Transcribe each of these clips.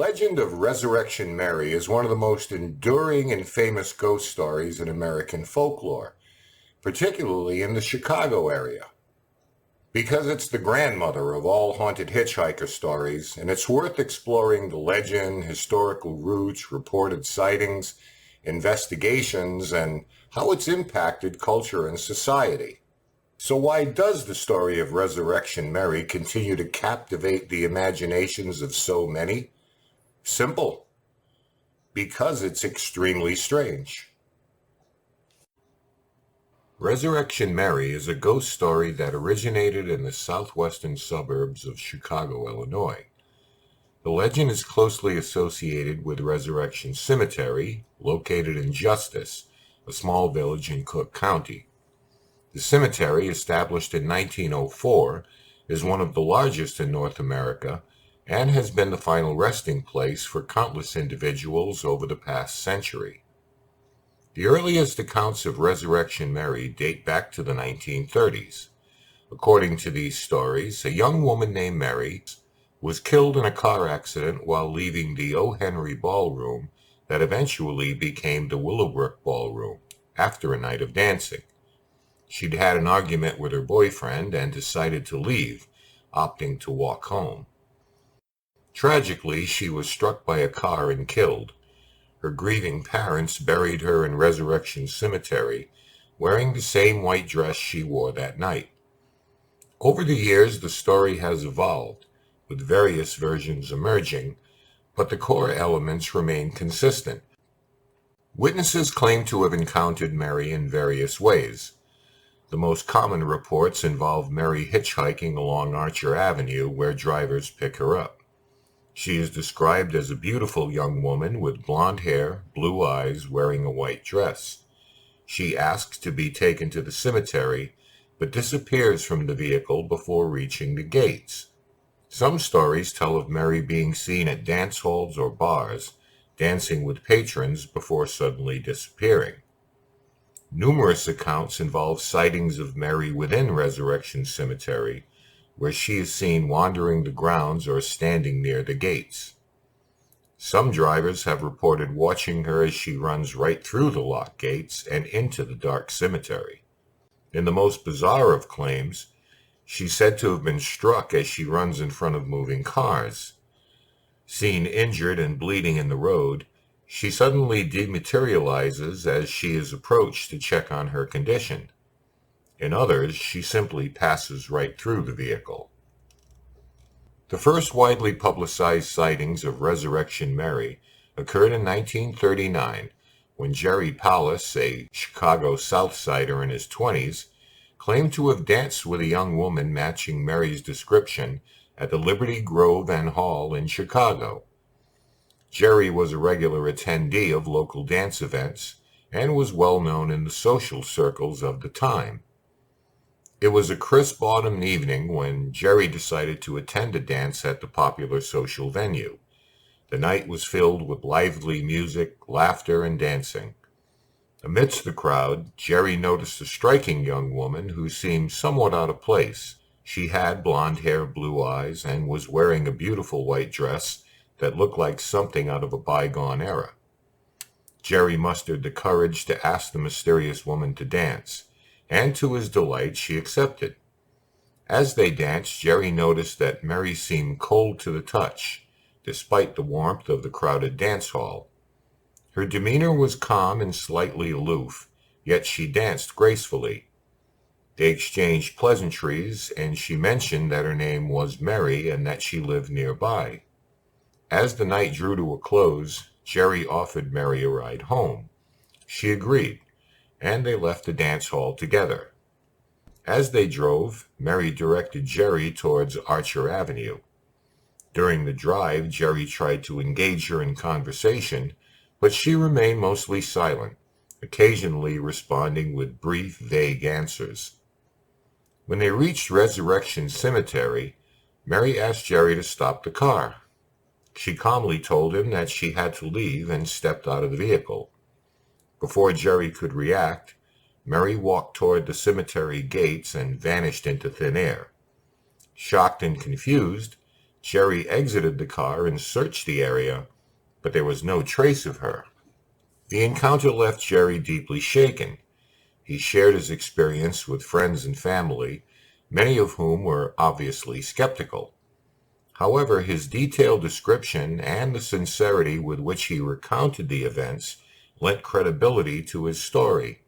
legend of Resurrection Mary is one of the most enduring and famous ghost stories in American folklore, particularly in the Chicago area. Because it's the grandmother of all haunted hitchhiker stories, and it's worth exploring the legend, historical roots, reported sightings, investigations, and how it's impacted culture and society. So why does the story of Resurrection Mary continue to captivate the imaginations of so many? Simple. Because it's extremely strange. Resurrection Mary is a ghost story that originated in the southwestern suburbs of Chicago, Illinois. The legend is closely associated with Resurrection Cemetery, located in Justice, a small village in Cook County. The cemetery, established in 1904, is one of the largest in North America and has been the final resting place for countless individuals over the past century. The earliest accounts of Resurrection Mary date back to the 1930s. According to these stories, a young woman named Mary was killed in a car accident while leaving the O. Henry Ballroom that eventually became the Willowbrook Ballroom after a night of dancing. She'd had an argument with her boyfriend and decided to leave, opting to walk home. Tragically, she was struck by a car and killed. Her grieving parents buried her in Resurrection Cemetery, wearing the same white dress she wore that night. Over the years, the story has evolved, with various versions emerging, but the core elements remain consistent. Witnesses claim to have encountered Mary in various ways. The most common reports involve Mary hitchhiking along Archer Avenue, where drivers pick her up. She is described as a beautiful young woman with blonde hair, blue eyes, wearing a white dress. She asks to be taken to the cemetery, but disappears from the vehicle before reaching the gates. Some stories tell of Mary being seen at dance halls or bars, dancing with patrons before suddenly disappearing. Numerous accounts involve sightings of Mary within Resurrection Cemetery, where she is seen wandering the grounds or standing near the gates. Some drivers have reported watching her as she runs right through the locked gates and into the dark cemetery. In the most bizarre of claims, she's said to have been struck as she runs in front of moving cars. Seen injured and bleeding in the road, she suddenly dematerializes as she is approached to check on her condition. In others, she simply passes right through the vehicle. The first widely publicized sightings of Resurrection Mary occurred in 1939, when Jerry Pallas, a Chicago Southsider in his 20s, claimed to have danced with a young woman matching Mary's description at the Liberty Grove and Hall in Chicago. Jerry was a regular attendee of local dance events and was well known in the social circles of the time. It was a crisp autumn evening when Jerry decided to attend a dance at the popular social venue. The night was filled with lively music, laughter, and dancing. Amidst the crowd, Jerry noticed a striking young woman who seemed somewhat out of place. She had blonde hair, blue eyes, and was wearing a beautiful white dress that looked like something out of a bygone era. Jerry mustered the courage to ask the mysterious woman to dance, and to his delight, she accepted. As they danced, Jerry noticed that Mary seemed cold to the touch, despite the warmth of the crowded dance hall. Her demeanor was calm and slightly aloof, yet she danced gracefully. They exchanged pleasantries, and she mentioned that her name was Mary and that she lived nearby. As the night drew to a close, Jerry offered Mary a ride home. She agreed, and they left the dance hall together. As they drove, Mary directed Jerry towards Archer Avenue. During the drive, Jerry tried to engage her in conversation, but she remained mostly silent, occasionally responding with brief, vague answers. When they reached Resurrection Cemetery, Mary asked Jerry to stop the car. She calmly told him that she had to leave and stepped out of the vehicle. Before Jerry could react, Mary walked toward the cemetery gates and vanished into thin air. Shocked and confused, Jerry exited the car and searched the area, but there was no trace of her. The encounter left Jerry deeply shaken. He shared his experience with friends and family, many of whom were obviously skeptical. However, his detailed description and the sincerity with which he recounted the events lent credibility to his story.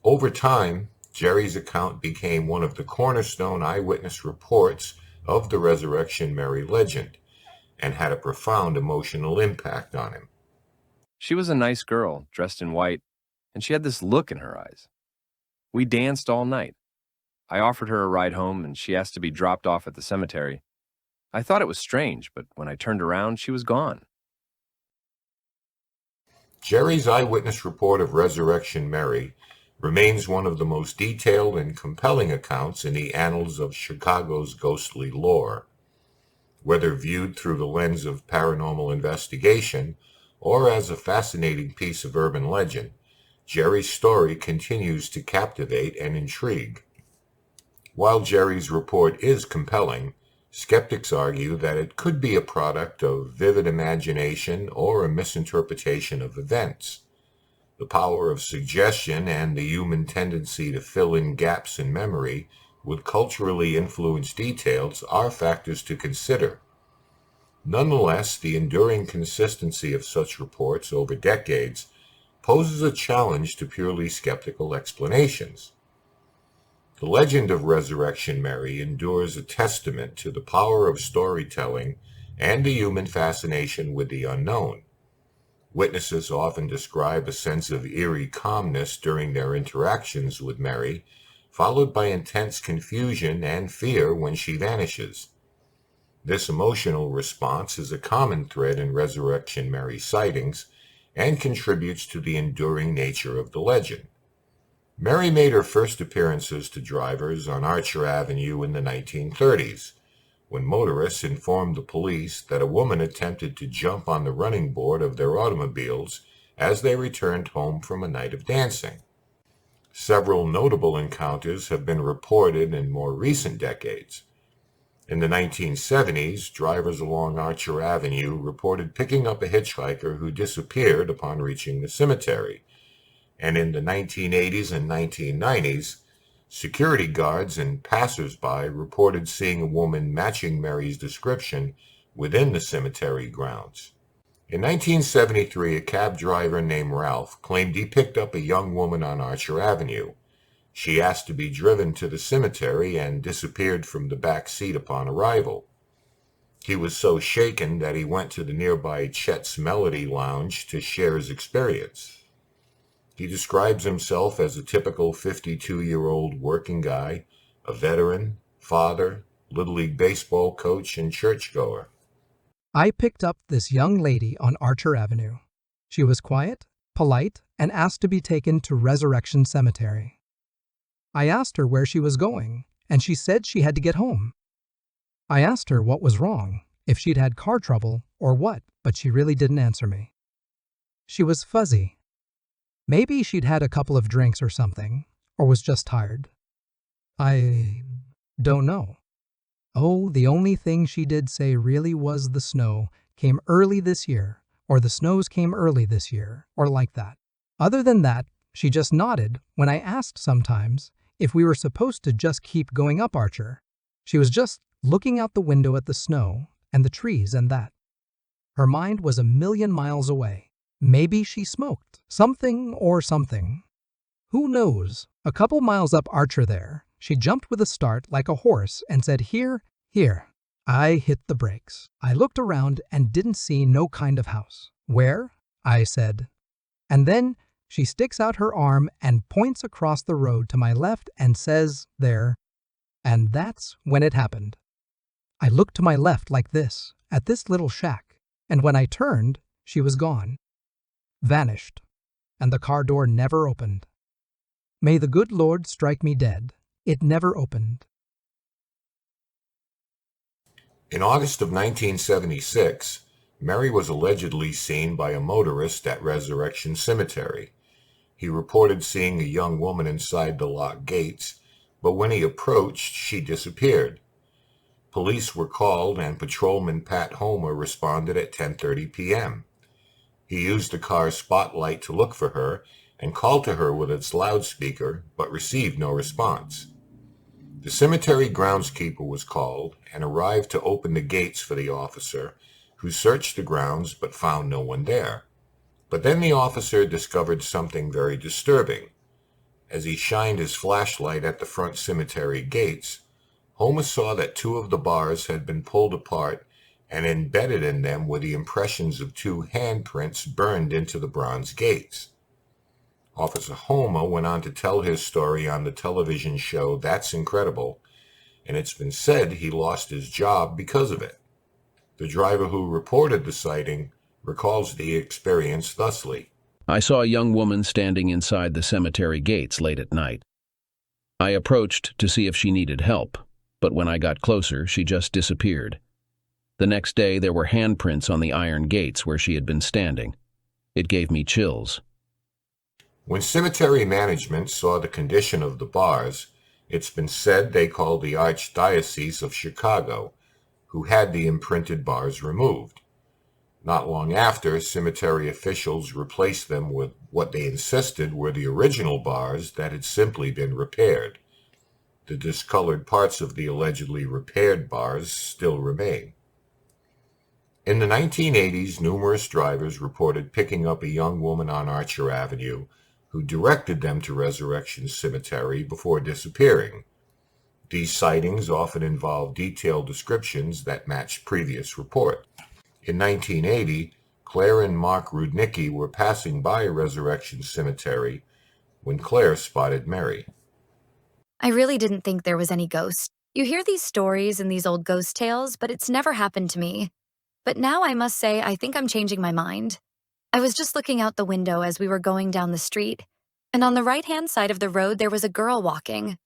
Over time, Jerry's account became one of the cornerstone eyewitness reports of the Resurrection Mary legend and had a profound emotional impact on him. She was a nice girl, dressed in white, and she had this look in her eyes. We danced all night. I offered her a ride home, and she asked to be dropped off at the cemetery. I thought it was strange, but when I turned around, she was gone. Jerry's eyewitness report of Resurrection Mary remains one of the most detailed and compelling accounts in the annals of Chicago's ghostly lore. Whether viewed through the lens of paranormal investigation or as a fascinating piece of urban legend, Jerry's story continues to captivate and intrigue. While Jerry's report is compelling, skeptics argue that it could be a product of vivid imagination or a misinterpretation of events. The power of suggestion and the human tendency to fill in gaps in memory with culturally influenced details are factors to consider. Nonetheless, the enduring consistency of such reports over decades poses a challenge to purely skeptical explanations. The legend of Resurrection Mary endures a testament to the power of storytelling and the human fascination with the unknown. Witnesses often describe a sense of eerie calmness during their interactions with Mary, followed by intense confusion and fear when she vanishes. This emotional response is a common thread in Resurrection Mary sightings and contributes to the enduring nature of the legend. Mary made her first appearances to drivers on Archer Avenue in the 1930s, when motorists informed the police that a woman attempted to jump on the running board of their automobiles as they returned home from a night of dancing. Several notable encounters have been reported in more recent decades. In the 1970s, drivers along Archer Avenue reported picking up a hitchhiker who disappeared upon reaching the cemetery. And in the 1980s and 1990s, security guards and passers-by reported seeing a woman matching Mary's description within the cemetery grounds. In 1973, a cab driver named Ralph claimed he picked up a young woman on Archer Avenue. She asked to be driven to the cemetery and disappeared from the back seat upon arrival. He was so shaken that he went to the nearby Chet's Melody Lounge to share his experience. He describes himself as a typical 52-year-old working guy, a veteran, father, Little League baseball coach, and churchgoer. I picked up this young lady on Archer Avenue. She was quiet, polite, and asked to be taken to Resurrection Cemetery. I asked her where she was going, and she said she had to get home. I asked her what was wrong, if she'd had car trouble or what, but she really didn't answer me. She was fuzzy. Maybe she'd had a couple of drinks or something, or was just tired. I don't know. Oh, the only thing she did say really was the snow came early this year, or the snows came early this year, or like that. Other than that, she just nodded when I asked sometimes if we were supposed to just keep going up Archer. She was just looking out the window at the snow and the trees and that. Her mind was a million miles away. Maybe she smoked something or something. Who knows? A couple miles up Archer there, she jumped with a start like a horse and said, "Here, here." I hit the brakes. I looked around and didn't see no kind of house. "Where?" I said. And then she sticks out her arm and points across the road to my left and says, "There." And that's when it happened. I looked to my left like this, at this little shack, and when I turned, she was gone. Vanished, and the car door never opened. May the good Lord strike me dead. It never opened. In August of 1976, Mary was allegedly seen by a motorist at Resurrection Cemetery. He reported seeing a young woman inside the locked gates, but when he approached, she disappeared. Police were called and Patrolman Pat Homer responded at 10:30 p.m. He used the car's spotlight to look for her and called to her with its loudspeaker, but received no response. The cemetery groundskeeper was called and arrived to open the gates for the officer, who searched the grounds but found no one there. But then the officer discovered something very disturbing. As he shined his flashlight at the front cemetery gates, Homer saw that two of the bars had been pulled apart, and embedded in them were the impressions of two handprints burned into the bronze gates. Officer Homer went on to tell his story on the television show That's Incredible, and it's been said he lost his job because of it. The driver who reported the sighting recalls the experience thusly. I saw a young woman standing inside the cemetery gates late at night. I approached to see if she needed help, but when I got closer, she just disappeared. The next day, there were handprints on the iron gates where she had been standing. It gave me chills. When cemetery management saw the condition of the bars, it's been said they called the Archdiocese of Chicago, who had the imprinted bars removed. Not long after, cemetery officials replaced them with what they insisted were the original bars that had simply been repaired. The discolored parts of the allegedly repaired bars still remain. In the 1980s, numerous drivers reported picking up a young woman on Archer Avenue who directed them to Resurrection Cemetery before disappearing. These sightings often involve detailed descriptions that matched previous reports. In 1980, Claire and Mark Rudnicki were passing by Resurrection Cemetery when Claire spotted Mary. I really didn't think there was any ghost. You hear these stories and these old ghost tales, but it's never happened to me. But now I must say I think I'm changing my mind. I was just looking out the window as we were going down the street, and on the right-hand side of the road there was a girl walking.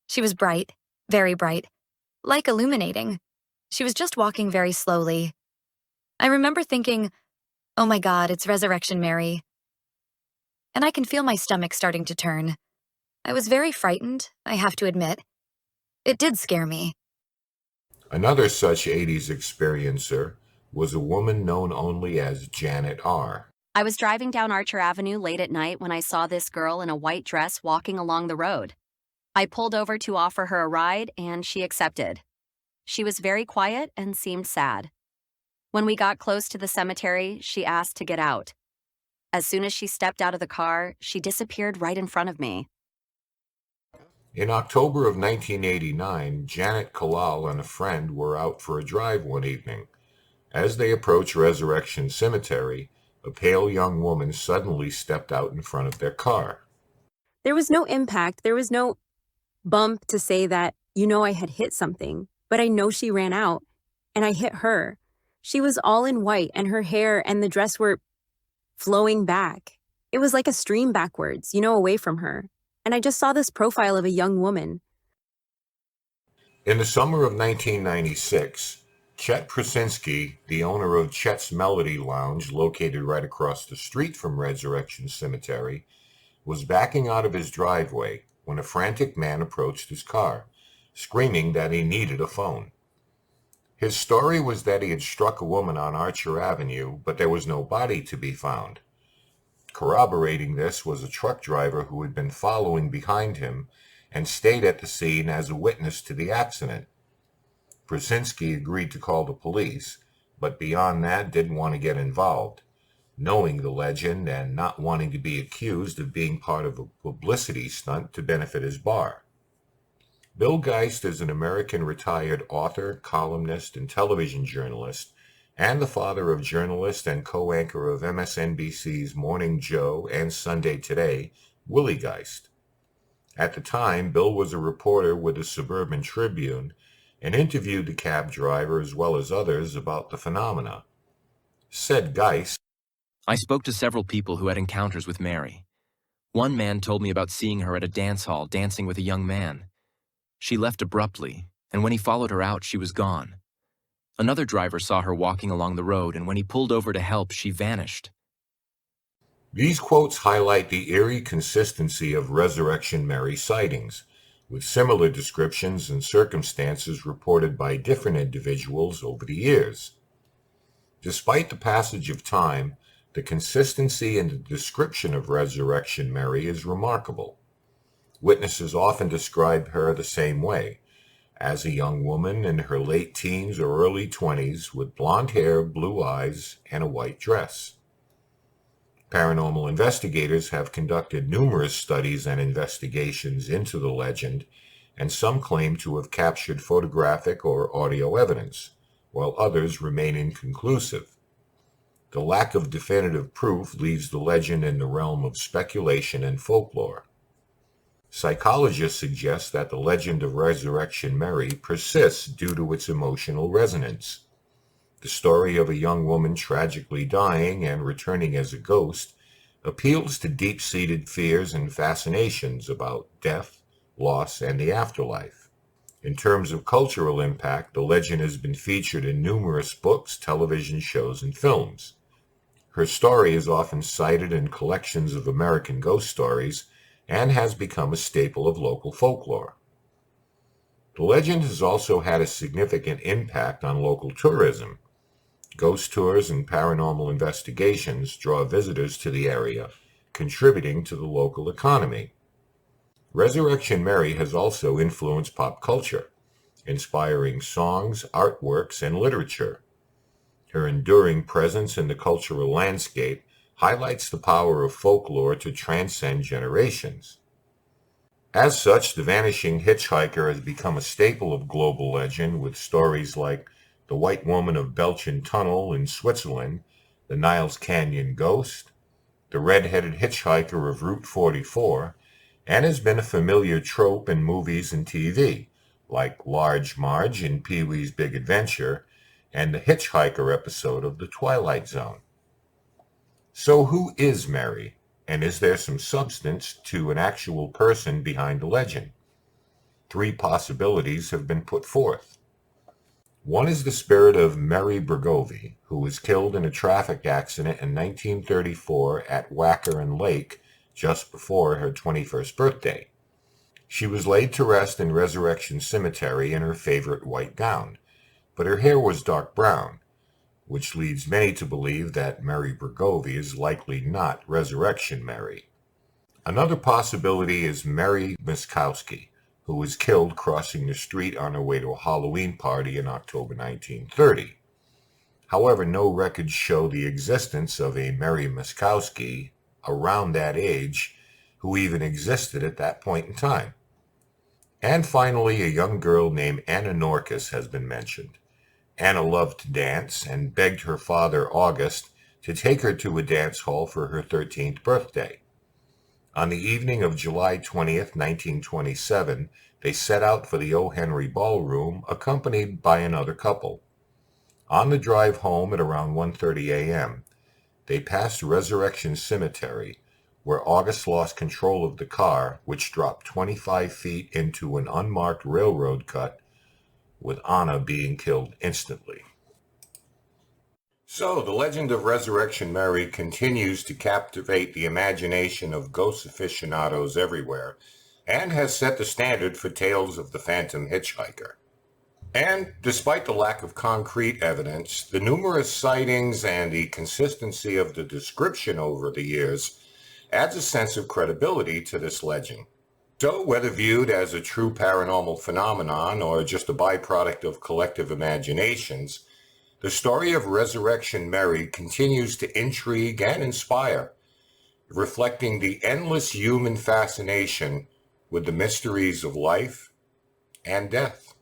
She was bright, very bright, like illuminating. She was just walking very slowly. I remember thinking, oh my God, it's Resurrection Mary. And I can feel my stomach starting to turn. I was very frightened, I have to admit. It did scare me. Another such 80s experiencer was a woman known only as Janet R. I was driving down Archer Avenue late at night when I saw this girl in a white dress walking along the road. I pulled over to offer her a ride, and she accepted. She was very quiet and seemed sad. When we got close to the cemetery, she asked to get out. As soon as she stepped out of the car, she disappeared right in front of me. In October of 1989, Janet Kalal and a friend were out for a drive one evening. As they approached Resurrection Cemetery, a pale young woman suddenly stepped out in front of their car. There was no impact. There was no bump to say that, I had hit something. But I know she ran out, and I hit her. She was all in white, and her hair and the dress were flowing back. It was like a stream backwards, away from her. And I just saw this profile of a young woman. In the summer of 1996, Chet Prasinski, the owner of Chet's Melody Lounge, located right across the street from Resurrection Cemetery, was backing out of his driveway when a frantic man approached his car, screaming that he needed a phone. His story was that he had struck a woman on Archer Avenue, but there was no body to be found. Corroborating this was a truck driver who had been following behind him and stayed at the scene as a witness to the accident. Prasinski agreed to call the police, but beyond that didn't want to get involved, knowing the legend and not wanting to be accused of being part of a publicity stunt to benefit his bar. Bill Geist is an American retired author, columnist, and television journalist, and the father of journalist and co-anchor of MSNBC's Morning Joe and Sunday Today, Willie Geist. At the time, Bill was a reporter with the Suburban Tribune and interviewed the cab driver as well as others about the phenomena. Said Geist, I spoke to several people who had encounters with Mary. One man told me about seeing her at a dance hall dancing with a young man. She left abruptly, and when he followed her out, she was gone. Another driver saw her walking along the road, and when he pulled over to help, she vanished. These quotes highlight the eerie consistency of Resurrection Mary sightings, with similar descriptions and circumstances reported by different individuals over the years. Despite the passage of time, the consistency in the description of Resurrection Mary is remarkable. Witnesses often describe her the same way, as a young woman in her late teens or early 20s with blonde hair, blue eyes, and a white dress. Paranormal investigators have conducted numerous studies and investigations into the legend, and some claim to have captured photographic or audio evidence, while others remain inconclusive. The lack of definitive proof leaves the legend in the realm of speculation and folklore. Psychologists suggest that the legend of Resurrection Mary persists due to its emotional resonance. The story of a young woman tragically dying and returning as a ghost appeals to deep-seated fears and fascinations about death, loss, and the afterlife. In terms of cultural impact, the legend has been featured in numerous books, television shows, and films. Her story is often cited in collections of American ghost stories and has become a staple of local folklore. The legend has also had a significant impact on local tourism. Ghost tours and paranormal investigations draw visitors to the area, contributing to the local economy. Resurrection Mary has also influenced pop culture, inspiring songs, artworks, and literature. Her enduring presence in the cultural landscape highlights the power of folklore to transcend generations. As such, the vanishing hitchhiker has become a staple of global legend, with stories like the White Woman of Belchen Tunnel in Switzerland, the Niles Canyon Ghost, the Red-Headed Hitchhiker of Route 44, and has been a familiar trope in movies and TV, like Large Marge in Pee-wee's Big Adventure and the Hitchhiker episode of The Twilight Zone. So who is Mary, and is there some substance to an actual person behind the legend? 3 possibilities have been put forth. One is the spirit of Mary Bregovy, who was killed in a traffic accident in 1934 at Wackerin Lake just before her 21st birthday. She was laid to rest in Resurrection Cemetery in her favorite white gown, but her hair was dark brown, which leads many to believe that Mary Bregovy is likely not Resurrection Mary. Another possibility is Mary Miskowski, who was killed crossing the street on her way to a Halloween party in October 1930. However, no records show the existence of a Mary Miskowski around that age who even existed at that point in time. And finally, a young girl named Anna Norkus has been mentioned. Anna loved to dance and begged her father, August, to take her to a dance hall for her 13th birthday. On the evening of July 20th, 1927, they set out for the O. Henry Ballroom, accompanied by another couple. On the drive home at around 1:30 a.m., they passed Resurrection Cemetery, where August lost control of the car, which dropped 25 feet into an unmarked railroad cut, with Anna being killed instantly. So, the legend of Resurrection Mary continues to captivate the imagination of ghost aficionados everywhere, and has set the standard for tales of the phantom hitchhiker. And despite the lack of concrete evidence, the numerous sightings and the consistency of the description over the years adds a sense of credibility to this legend. So, whether viewed as a true paranormal phenomenon or just a byproduct of collective imaginations, the story of Resurrection Mary continues to intrigue and inspire, reflecting the endless human fascination with the mysteries of life and death.